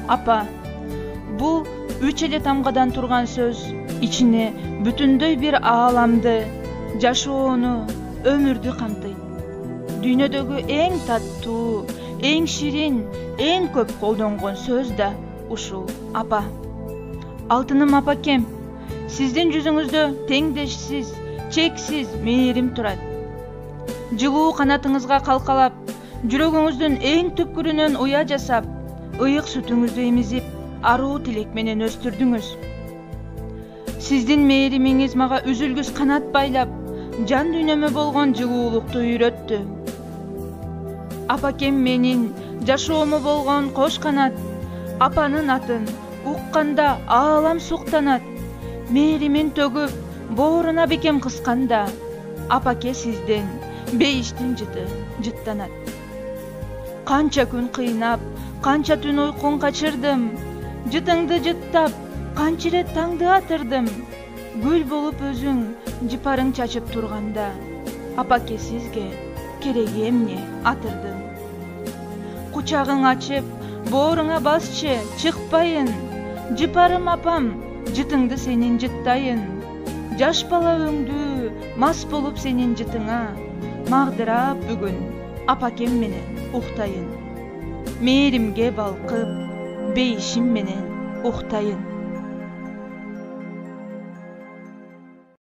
Апа, бул 3 эле тамгадан турган сөз ичине бүтүндөй бир ааламды, жашоону, өмүрдү камтыйт. Дүйнөдөгү эң таттуу, эң ширин, эң көп колдонгон сөз да ушул, апа. Алтыным апакем, сиздин жүзүңүздө теңдешсиз, чексиз мээрим турат. Жылуу канатыңызга калкалап, жүрөгүңүздүн эң түпкүрүнөн уя жасап, ыйык сүтүңүздү эмизип, аруу тилек менен өстүрдүңүз. Сиздин мээримиңиз мага үзүлгүс канат байлап, жан дүйнөмө болгон жылуулукту үйрөттү. Апакем менин жашоомо болгон кош канат, апанын атын укканда аалам суктанат. Мээримин төгүп, бооруна бекем кысканда, апаке сизден бейиштин жыты жыттанат. Канча күн кыйнап, канча түн уйкун качырдым, жытыңды жыттап, канча ирет таңды атырдым. Гүл болуп өзүң жыпарың чачып турганда, апаке сизге кереги эмне атырдым. Кучагың ачып, бооруңа басчы, чыкпайын. Жыпарым апам, жытыңды сенин жыттайын. Жаш бала өңдүү, мас болуп сенин жытыңа, магдырап бүгүн апакем менен уктайын. Мээримге балкып, бейишим менен уктайын.